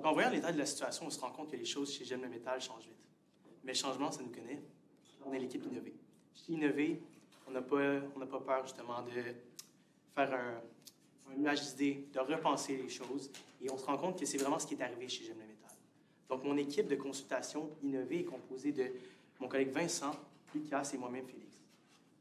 Donc, en voyant l'état de la situation, on se rend compte que les choses chez J'aime le métal changent vite. Mais le changement, ça nous connaît. On est l'équipe innovée. Chez Innover, on n'a pas peur, justement, de faire un nuage d'idées, de repenser les choses. Et on se rend compte que c'est vraiment ce qui est arrivé chez J'aime le métal. Donc, mon équipe de consultation Innover est composée de mon collègue Vincent, Lucas et moi-même, Félix.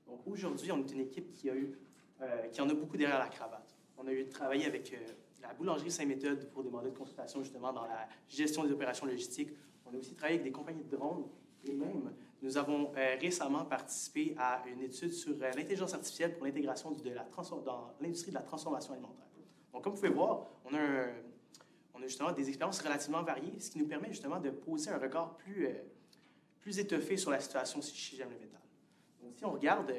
Donc, aujourd'hui, on est une équipe qui en a beaucoup derrière la cravate. On a eu travaillé avec la boulangerie Saint-Méthode pour des mandats de consultation, justement, dans la gestion des opérations logistiques. On a aussi travaillé avec des compagnies de drones. Et même, nous avons récemment participé à une étude sur l'intelligence artificielle pour l'intégration dans l'industrie de la transformation alimentaire. Donc, comme vous pouvez voir, on a justement des expériences relativement variées, ce qui nous permet justement de poser un regard plus étoffé sur la situation chez J'aime le métal. Donc, si on regarde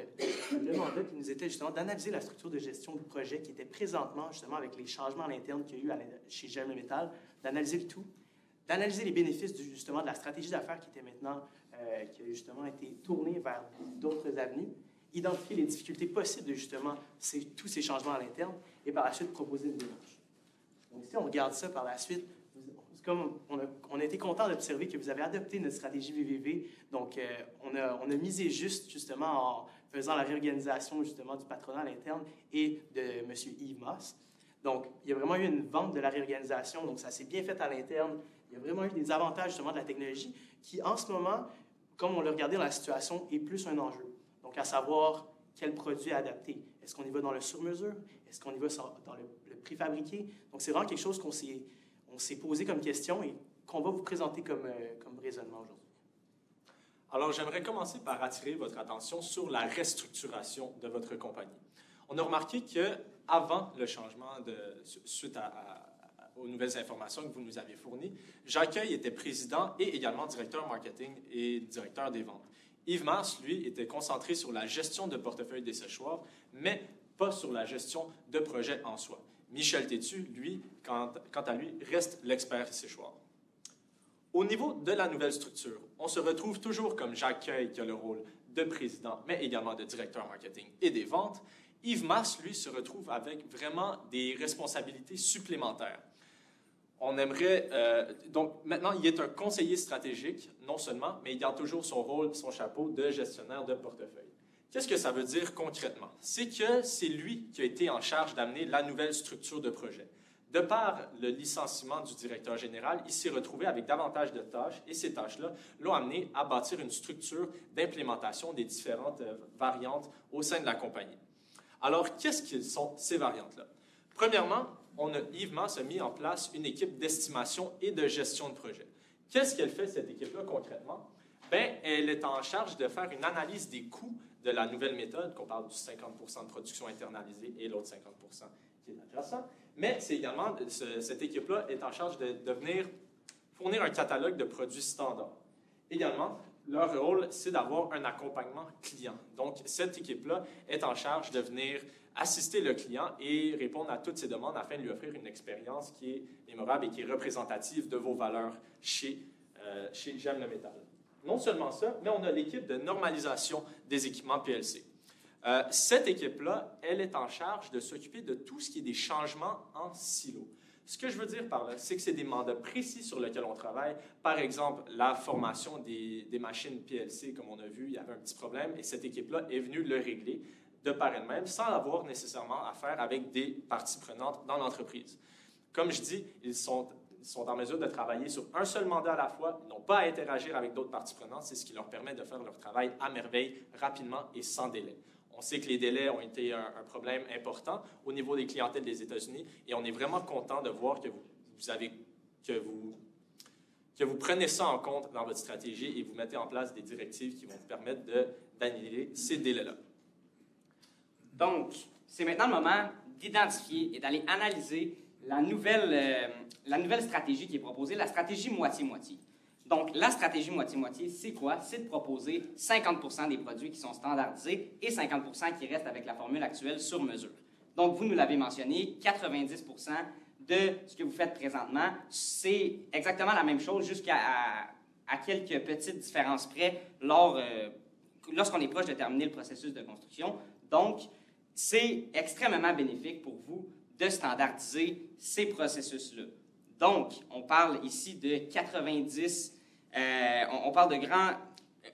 le mandat qui nous était justement d'analyser la structure de gestion du projet qui était présentement justement avec les changements à l'interne qu'il y a eu chez J'aime le métal, d'analyser le tout, d'analyser les bénéfices justement de la stratégie d'affaires qui était maintenant, qui a justement été tournée vers d'autres avenues, identifier les difficultés possibles de justement tous ces changements à l'interne et par la suite proposer une démarche. Donc, si on regarde ça par la suite, comme on a été content d'observer que vous avez adopté notre stratégie VVV. Donc, on a misé justement en faisant la réorganisation justement du patronat à l'interne et de M. Yves Moss. Donc, il y a vraiment eu une vente de la réorganisation. Donc, ça s'est bien fait à l'interne. Il y a vraiment eu des avantages justement de la technologie qui, en ce moment, comme on l'a regardé dans la situation, est plus un enjeu. Donc, à savoir quel produit adapter. Est-ce qu'on y va dans le sur-mesure? Est-ce qu'on y va dans le préfabriqué? Donc, c'est vraiment quelque chose qu'on s'est posé comme question et qu'on va vous présenter comme raisonnement aujourd'hui. Alors, j'aimerais commencer par attirer votre attention sur la restructuration de votre compagnie. On a remarqué qu'avant le changement, suite aux nouvelles informations que vous nous avez fournies, Jacques était président et également directeur marketing et directeur des ventes. Yves Mars, lui, était concentré sur la gestion de portefeuille des séchoirs, mais pas sur la gestion de projets en soi. Michel Tétu, lui, quant à lui, reste l'expert séchoir. Au niveau de la nouvelle structure, on se retrouve toujours comme Jacques Cueil, qui a le rôle de président, mais également de directeur marketing et des ventes. Yves Mars, lui, se retrouve avec vraiment des responsabilités supplémentaires. On aimerait... donc, maintenant, il est un conseiller stratégique, non seulement, mais il garde toujours son rôle, son chapeau de gestionnaire de portefeuille. Qu'est-ce que ça veut dire concrètement? C'est que c'est lui qui a été en charge d'amener la nouvelle structure de projet. De par le licenciement du directeur général, il s'est retrouvé avec davantage de tâches et ces tâches-là l'ont amené à bâtir une structure d'implémentation des différentes variantes au sein de la compagnie. Alors, qu'est-ce que sont ces variantes-là? Premièrement, Yves Mars a mis en place une équipe d'estimation et de gestion de projet. Qu'est-ce qu'elle fait, cette équipe-là, concrètement? Bien, elle est en charge de faire une analyse des coûts de la nouvelle méthode, qu'on parle du 50% de production internalisée et l'autre 50% qui est adjacent. Mais c'est également, cette équipe-là est en charge de venir fournir un catalogue de produits standards. Également, leur rôle, c'est d'avoir un accompagnement client. Donc, cette équipe-là est en charge de venir assister le client et répondre à toutes ses demandes afin de lui offrir une expérience qui est mémorable et qui est représentative de vos valeurs chez J'aime le métal. Non seulement ça, mais on a l'équipe de normalisation des équipements PLC. Cette équipe-là, elle est en charge de s'occuper de tout ce qui est des changements en silo. Ce que je veux dire par là, c'est que c'est des mandats précis sur lesquels on travaille. Par exemple, la formation des machines PLC, comme on a vu, il y avait un petit problème et cette équipe-là est venue le régler de par elle-même sans avoir nécessairement à faire avec des parties prenantes dans l'entreprise. Comme je dis, ils sont en mesure de travailler sur un seul mandat à la fois, ils n'ont pas à interagir avec d'autres parties prenantes, c'est ce qui leur permet de faire leur travail à merveille, rapidement et sans délai. On sait que les délais ont été un problème important au niveau des clientèles des États-Unis et on est vraiment content de voir que vous prenez ça en compte dans votre stratégie et vous mettez en place des directives qui vont vous permettre d'annuler ces délais-là. Donc, c'est maintenant le moment d'identifier et d'aller analyser la nouvelle stratégie qui est proposée, la stratégie moitié-moitié. Donc, la stratégie moitié-moitié, c'est quoi? C'est de proposer 50% des produits qui sont standardisés et 50% qui restent avec la formule actuelle sur mesure. Donc, vous nous l'avez mentionné, 90% de ce que vous faites présentement, c'est exactement la même chose jusqu'à quelques petites différences près lorsqu'on est proche de terminer le processus de construction. Donc, c'est extrêmement bénéfique pour vous de standardiser ces processus-là. Donc, on parle ici de 90, on parle de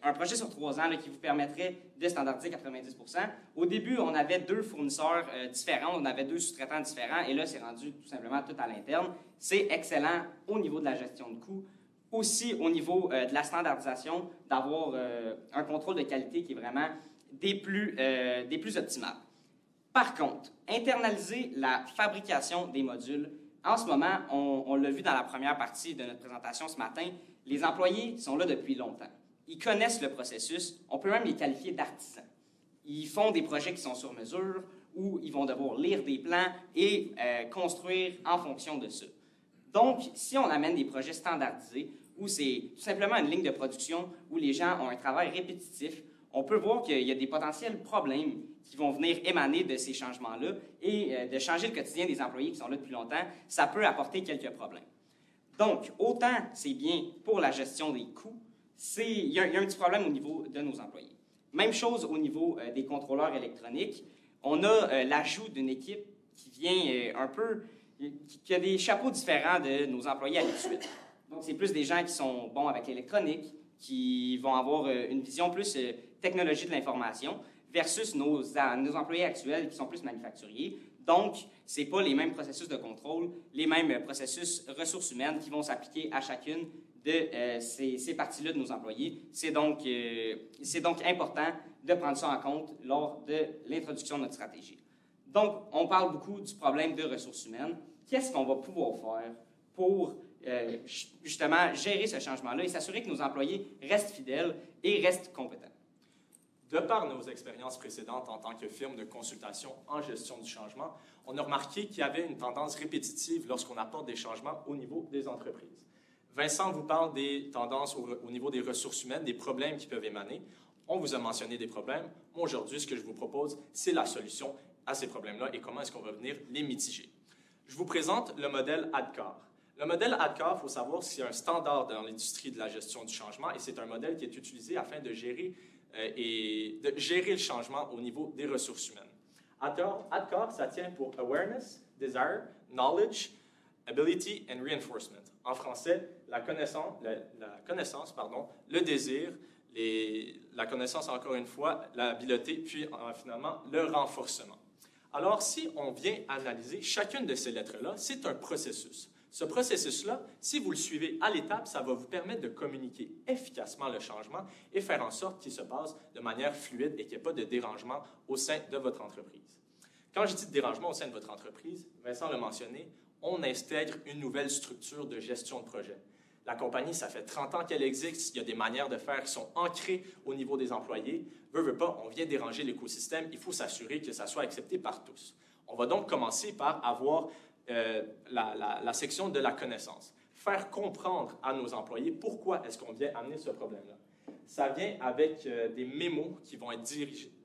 un projet sur 3 ans là, qui vous permettrait de standardiser 90 %. Au début, on avait 2 fournisseurs différents, on avait 2 sous-traitants différents, et là, c'est rendu tout simplement tout à l'interne. C'est excellent au niveau de la gestion de coûts, aussi au niveau de la standardisation, d'avoir un contrôle de qualité qui est vraiment des plus optimales. Par contre, internaliser la fabrication des modules, en ce moment, on l'a vu dans la première partie de notre présentation ce matin, les employés sont là depuis longtemps. Ils connaissent le processus, on peut même les qualifier d'artisans. Ils font des projets qui sont sur mesure, où ils vont devoir lire des plans et construire en fonction de ça. Donc, si on amène des projets standardisés, où c'est tout simplement une ligne de production, où les gens ont un travail répétitif, on peut voir qu'il y a des potentiels problèmes qui vont venir émaner de ces changements-là, et de changer le quotidien des employés qui sont là depuis longtemps, ça peut apporter quelques problèmes. Donc, autant c'est bien pour la gestion des coûts, il y a un petit problème au niveau de nos employés. Même chose au niveau des contrôleurs électroniques. On a l'ajout d'une équipe qui vient qui a des chapeaux différents de nos employés habituels. Donc, c'est plus des gens qui sont bons avec l'électronique, qui vont avoir une vision plus technologie de l'information, versus nos employés actuels qui sont plus manufacturiers. Donc, ce n'est pas les mêmes processus de contrôle, les mêmes processus ressources humaines qui vont s'appliquer à chacune de ces parties-là de nos employés. C'est donc important de prendre ça en compte lors de l'introduction de notre stratégie. Donc, on parle beaucoup du problème de ressources humaines. Qu'est-ce qu'on va pouvoir faire pour justement gérer ce changement-là et s'assurer que nos employés restent fidèles et restent compétents? De par nos expériences précédentes en tant que firme de consultation en gestion du changement, on a remarqué qu'il y avait une tendance répétitive lorsqu'on apporte des changements au niveau des entreprises. Vincent vous parle des tendances au niveau des ressources humaines, des problèmes qui peuvent émaner. On vous a mentionné des problèmes. Moi, aujourd'hui, ce que je vous propose, c'est la solution à ces problèmes-là et comment est-ce qu'on va venir les mitiger. Je vous présente le modèle ADCAR. Le modèle ADCAR, il faut savoir, c'est un standard dans l'industrie de la gestion du changement et c'est un modèle qui est utilisé afin de gérer le changement au niveau des ressources humaines. ADCAR, ça tient pour Awareness, Desire, Knowledge, Ability and Reinforcement. En français, la connaissance, le désir, la connaissance encore une fois, l'habileté, puis finalement le renforcement. Alors, si on vient analyser chacune de ces lettres-là, c'est un processus. Ce processus-là, si vous le suivez à l'étape, ça va vous permettre de communiquer efficacement le changement et faire en sorte qu'il se passe de manière fluide et qu'il n'y ait pas de dérangement au sein de votre entreprise. Quand je dis dérangement au sein de votre entreprise, Vincent l'a mentionné, on intègre une nouvelle structure de gestion de projet. La compagnie, ça fait 30 ans qu'elle existe, il y a des manières de faire qui sont ancrées au niveau des employés. Veut pas, on vient déranger l'écosystème, il faut s'assurer que ça soit accepté par tous. On va donc commencer par avoir la section de la connaissance. Faire comprendre à nos employés pourquoi est-ce qu'on vient amener ce problème-là. Ça vient avec des mémos qui vont être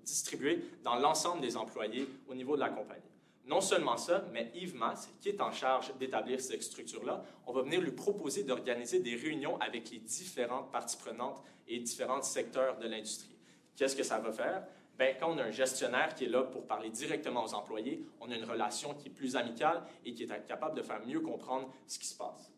distribués dans l'ensemble des employés au niveau de la compagnie. Non seulement ça, mais Yves Masse, qui est en charge d'établir cette structure-là, on va venir lui proposer d'organiser des réunions avec les différentes parties prenantes et différents secteurs de l'industrie. Qu'est-ce que ça va faire? Bien, quand on a un gestionnaire qui est là pour parler directement aux employés, on a une relation qui est plus amicale et qui est capable de faire mieux comprendre ce qui se passe.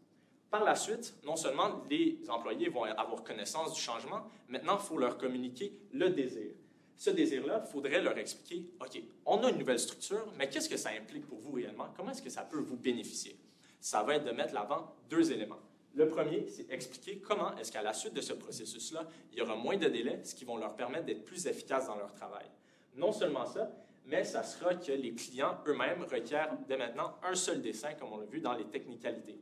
Par la suite, non seulement les employés vont avoir connaissance du changement, maintenant, il faut leur communiquer le désir. Ce désir-là, il faudrait leur expliquer, OK, on a une nouvelle structure, mais qu'est-ce que ça implique pour vous réellement? Comment est-ce que ça peut vous bénéficier? Ça va être de mettre l'avant 2 éléments. Le premier, c'est expliquer comment est-ce qu'à la suite de ce processus-là, il y aura moins de délais, ce qui va leur permettre d'être plus efficaces dans leur travail. Non seulement ça, mais ça sera que les clients eux-mêmes requièrent dès maintenant un seul dessin, comme on l'a vu dans les technicalités.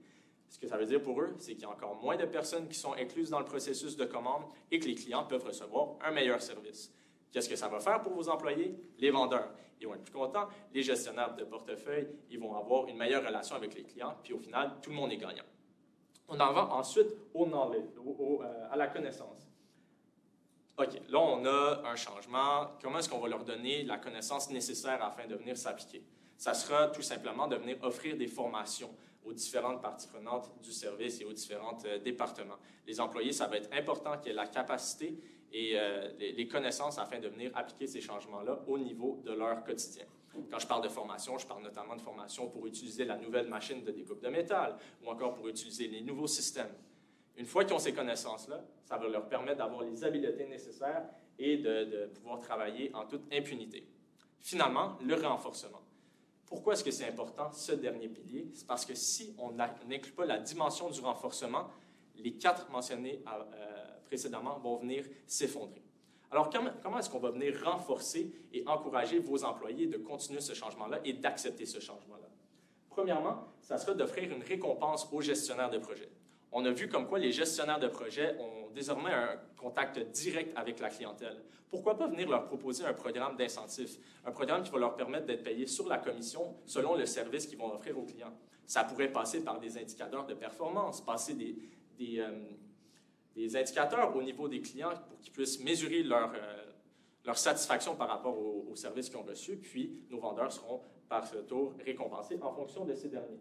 Ce que ça veut dire pour eux, c'est qu'il y a encore moins de personnes qui sont incluses dans le processus de commande et que les clients peuvent recevoir un meilleur service. Qu'est-ce que ça va faire pour vos employés? Les vendeurs, ils vont être plus contents. Les gestionnaires de portefeuille, ils vont avoir une meilleure relation avec les clients. Puis au final, tout le monde est gagnant. On en va ensuite au knowledge, à la connaissance. OK, là, on a un changement. Comment est-ce qu'on va leur donner la connaissance nécessaire afin de venir s'appliquer? Ça sera tout simplement de venir offrir des formations aux différentes parties prenantes du service et aux différents départements. Les employés, ça va être important qu'ils aient la capacité et les connaissances afin de venir appliquer ces changements-là au niveau de leur quotidien. Quand je parle de formation, je parle notamment de formation pour utiliser la nouvelle machine de découpe de métal ou encore pour utiliser les nouveaux systèmes. Une fois qu'ils ont ces connaissances-là, ça va leur permettre d'avoir les habiletés nécessaires et de pouvoir travailler en toute impunité. Finalement, le renforcement. Pourquoi est-ce que c'est important, ce dernier pilier? C'est parce que si on n'inclut pas la dimension du renforcement, les 4 mentionnés précédemment vont venir s'effondrer. Alors, comment est-ce qu'on va venir renforcer et encourager vos employés de continuer ce changement-là et d'accepter ce changement-là? Premièrement, ça sera d'offrir une récompense aux gestionnaires de projet. On a vu comme quoi les gestionnaires de projet ont désormais un contact direct avec la clientèle. Pourquoi pas venir leur proposer un programme d'incentif, un programme qui va leur permettre d'être payés sur la commission selon le service qu'ils vont offrir aux clients? Ça pourrait passer par des indicateurs de performance, passer des indicateurs au niveau des clients pour qu'ils puissent mesurer leur satisfaction par rapport aux services qu'ils ont reçus, puis nos vendeurs seront par ce tour récompensés en fonction de ces derniers.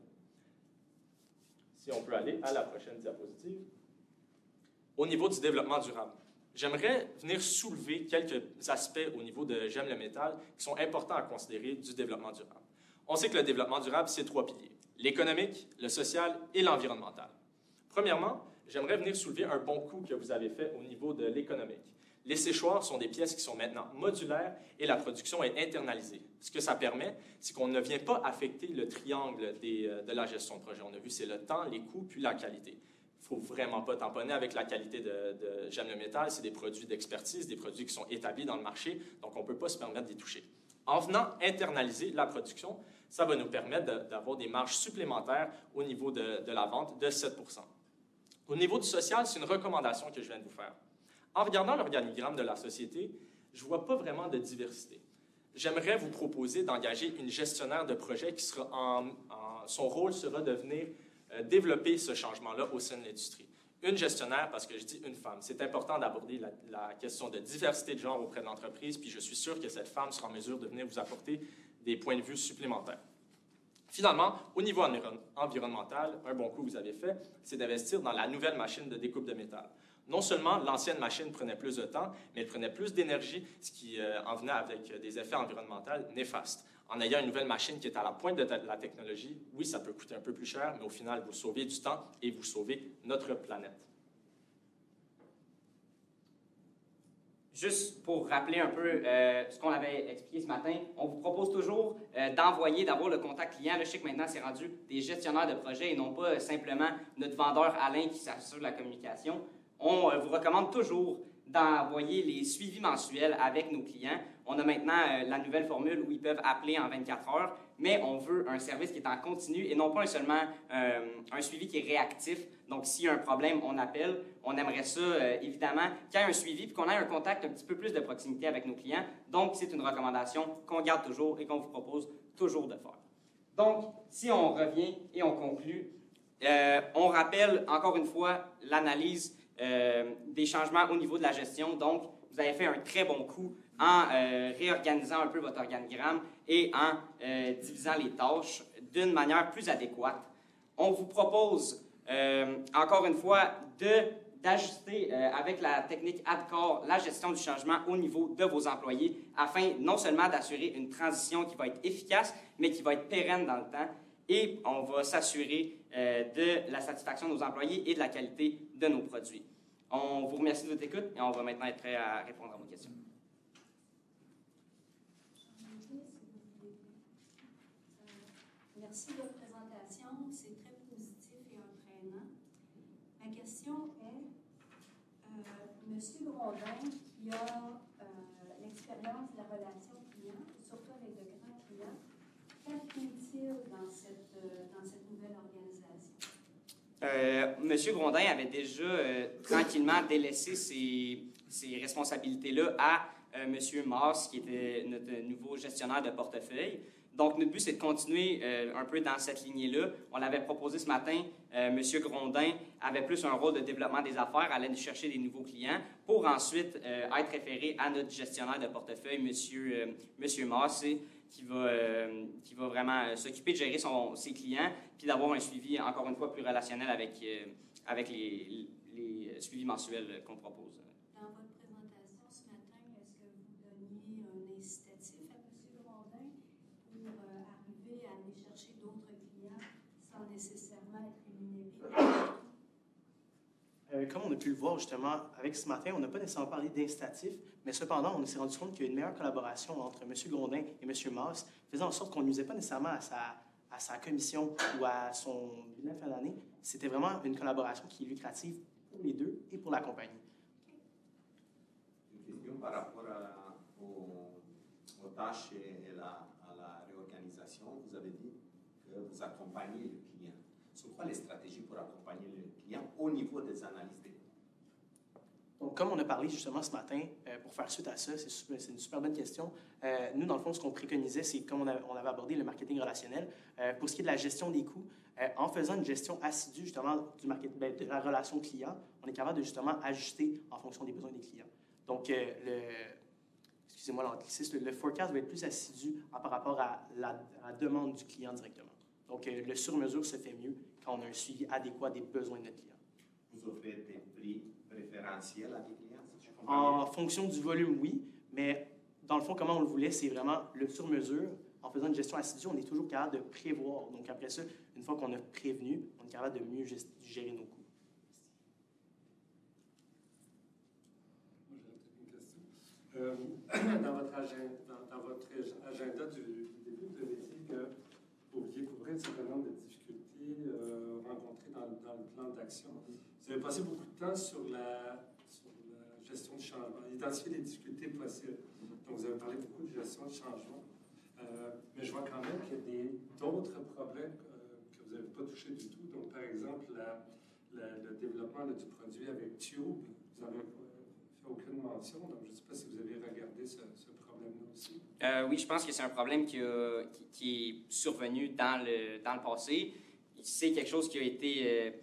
Si on peut aller à la prochaine diapositive. Au niveau du développement durable, j'aimerais venir soulever quelques aspects au niveau de J'aime le métal qui sont importants à considérer du développement durable. On sait que le développement durable, c'est 3 piliers: l'économique, le social et l'environnemental. Premièrement, j'aimerais venir soulever un bon coup que vous avez fait au niveau de l'économique. Les séchoirs sont des pièces qui sont maintenant modulaires et la production est internalisée. Ce que ça permet, c'est qu'on ne vient pas affecter le triangle de la gestion de projet. On a vu, c'est le temps, les coûts, puis la qualité. Il ne faut vraiment pas tamponner avec la qualité de J'aime le métal. C'est des produits d'expertise, des produits qui sont établis dans le marché, donc on ne peut pas se permettre d'y toucher. En venant internaliser la production, ça va nous permettre d'avoir des marges supplémentaires au niveau de la vente de 7 %. Au niveau du social, c'est une recommandation que je viens de vous faire. En regardant l'organigramme de la société, je ne vois pas vraiment de diversité. J'aimerais vous proposer d'engager une gestionnaire de projet qui sera son rôle sera de venir développer ce changement-là au sein de l'industrie. Une gestionnaire, parce que je dis une femme. C'est important d'aborder la question de diversité de genre auprès de l'entreprise, puis je suis sûr que cette femme sera en mesure de venir vous apporter des points de vue supplémentaires. Finalement, au niveau environnemental, un bon coup que vous avez fait, c'est d'investir dans la nouvelle machine de découpe de métal. Non seulement l'ancienne machine prenait plus de temps, mais elle prenait plus d'énergie, ce qui en venait avec des effets environnementaux néfastes. En ayant une nouvelle machine qui est à la pointe de la technologie, oui, ça peut coûter un peu plus cher, mais au final, vous sauvez du temps et vous sauvez notre planète. Juste pour rappeler un peu ce qu'on avait expliqué ce matin, on vous propose toujours d'avoir le contact client. Là, je sais que maintenant, c'est rendu des gestionnaires de projet et non pas simplement notre vendeur Alain qui s'assure de la communication. On vous recommande toujours d'envoyer les suivis mensuels avec nos clients. On a maintenant la nouvelle formule où ils peuvent appeler en 24 heures, mais on veut un service qui est en continu et non pas seulement un suivi qui est réactif. Donc, s'il y a un problème, on appelle. On aimerait ça, évidemment, qu'il y ait un suivi et qu'on ait un contact un petit peu plus de proximité avec nos clients. Donc, c'est une recommandation qu'on garde toujours et qu'on vous propose toujours de faire. Donc, si on revient et on conclut, on rappelle encore une fois l'analyse des changements au niveau de la gestion. Donc, vous avez fait un très bon coup en réorganisant un peu votre organigramme et en divisant les tâches d'une manière plus adéquate. On vous propose, encore une fois, d'ajuster avec la technique ADCOR la gestion du changement au niveau de vos employés afin non seulement d'assurer une transition qui va être efficace, mais qui va être pérenne dans le temps. Et on va s'assurer de la satisfaction de nos employés et de la qualité de nos produits. On vous remercie de votre écoute et on va maintenant être prêt à répondre à vos questions. Merci de votre présentation. C'est très positif et entraînant. Ma question est, M. Grondin, qui a l'expérience de la relation client, surtout avec de grands clients, qu'apprend-il dans cette nouvelle organisation? M. Grondin avait déjà tranquillement délaissé ces responsabilités-là à M. Mars, qui était notre nouveau gestionnaire de portefeuille. Donc, notre but, c'est de continuer un peu dans cette lignée-là. On l'avait proposé ce matin. M. Grondin avait plus un rôle de développement des affaires, allait chercher des nouveaux clients pour ensuite être référé à notre gestionnaire de portefeuille, M. Mars, qui va vraiment s'occuper de gérer ses clients puis d'avoir un suivi, encore une fois, plus relationnel avec les suivis mensuels qu'on propose. Dans votre présentation ce matin, est-ce que vous donniez un incitatif à M. Grondin comme on a pu le voir justement avec ce matin, on n'a pas nécessairement parlé d'incitatif, mais cependant, on s'est rendu compte qu'il y a une meilleure collaboration entre M. Grondin et M. Maas, faisant en sorte qu'on ne nuisait pas nécessairement à sa commission ou à son bilan fin d'année. C'était vraiment une collaboration qui est lucrative pour les deux et pour la compagnie. Une question par rapport aux tâches et à la réorganisation. Vous avez dit que vous accompagnez le client. C'est quoi les stratégies pour accompagner le client au niveau des analyses des coûts? Donc, comme on a parlé justement ce matin, pour faire suite à ça, c'est une super bonne question. Nous, dans le fond, ce qu'on préconisait, c'est comme on avait abordé le marketing relationnel, pour ce qui est de la gestion des coûts, en faisant une gestion assidue justement de la relation client, on est capable de justement ajuster en fonction des besoins des clients. Donc, excusez-moi l'anglicisme, le forecast va être plus assidu par rapport à la demande du client directement. Donc, le sur-mesure se fait mieux quand on a un suivi adéquat des besoins de notre client. Vous offrez des prix préférentiels à des clients, si je comprends bien? En fonction du volume, oui, mais dans le fond, comment on le voulait, c'est vraiment le sur-mesure. En faisant une gestion assidue, on est toujours capable de prévoir. Donc, après ça, une fois qu'on a prévenu, on est capable de mieux gérer nos coûts. Moi, j'ai une question. Dans votre agenda du début, vous avez dit que vous vouliez couvrir un certain nombre de difficultés rencontrées dans le plan d'action. Vous avez passé beaucoup de temps sur la gestion du changement, identifier les difficultés possibles. Donc, vous avez parlé beaucoup de gestion du changement. Mais je vois quand même qu'il y a d'autres problèmes que vous n'avez pas touchés du tout. Donc, par exemple, le développement du produit avec Tube, vous n'avez fait aucune mention. Donc, je ne sais pas si vous avez regardé ce problème-là aussi. Oui, je pense que c'est un problème qui est survenu dans le passé. C'est quelque chose qui a été...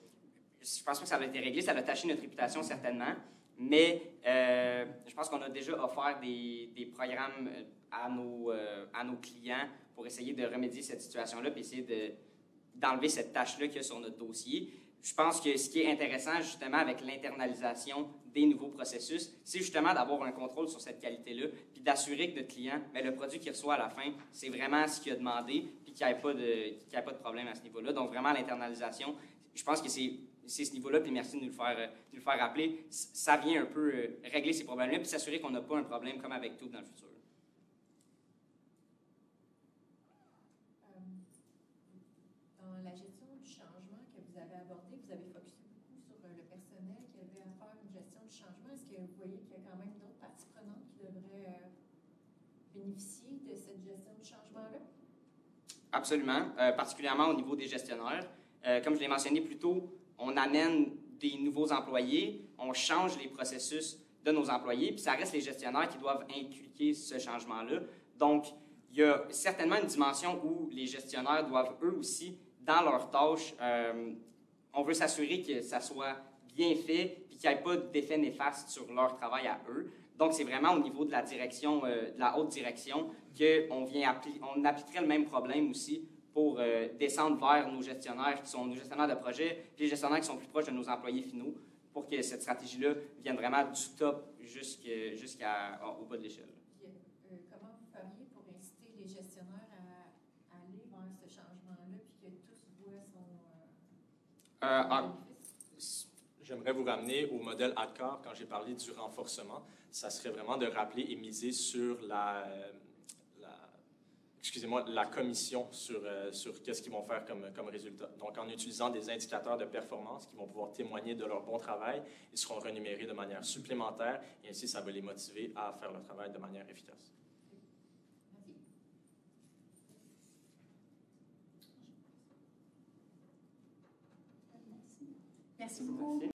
je pense pas que ça a été réglé. Ça a taché notre réputation, certainement. Mais je pense qu'on a déjà offert des programmes à nos clients pour essayer de remédier cette situation-là et essayer d'enlever cette tâche-là qu'il y a sur notre dossier. Je pense que ce qui est intéressant, justement, avec l'internalisation des nouveaux processus, c'est justement d'avoir un contrôle sur cette qualité-là puis d'assurer que notre client, bien, le produit qu'il reçoit à la fin, c'est vraiment ce qu'il a demandé puis qu'il n'y ait pas de problème à ce niveau-là. Donc, vraiment, l'internalisation, je pense que c'est ce niveau-là, puis merci de nous le faire rappeler. Ça vient un peu régler ces problèmes-là puis s'assurer qu'on n'a pas un problème comme avec tout dans le futur. Dans la gestion du changement que vous avez abordé, vous avez focusé beaucoup sur le personnel qui avait à faire une gestion du changement. Est-ce que vous voyez qu'il y a quand même d'autres parties prenantes qui devraient bénéficier de cette gestion du changement-là? Absolument, particulièrement au niveau des gestionnaires. Comme je l'ai mentionné plus tôt, on amène des nouveaux employés, on change les processus de nos employés, puis ça reste les gestionnaires qui doivent inculquer ce changement-là. Donc, il y a certainement une dimension où les gestionnaires doivent eux aussi, dans leurs tâches, on veut s'assurer que ça soit bien fait puis qu'il n'y ait pas d'effet néfaste sur leur travail à eux. Donc, c'est vraiment au niveau de la direction, de la haute direction, qu'on appliquerait le même problème aussi pour descendre vers nos gestionnaires qui sont nos gestionnaires de projet, puis les gestionnaires qui sont plus proches de nos employés finaux, pour que cette stratégie-là vienne vraiment du top jusqu'au bas de l'échelle. Comment vous feriez pour inciter les gestionnaires à aller vers ce changement-là, puis que tous voient son bénéfice? J'aimerais vous ramener au modèle ADCAR quand j'ai parlé du renforcement. Ça serait vraiment de rappeler et miser sur la commission sur qu'est-ce qu'ils vont faire comme résultat. Donc, en utilisant des indicateurs de performance qui vont pouvoir témoigner de leur bon travail, ils seront rémunérés de manière supplémentaire et ainsi, ça va les motiver à faire leur travail de manière efficace. Merci beaucoup.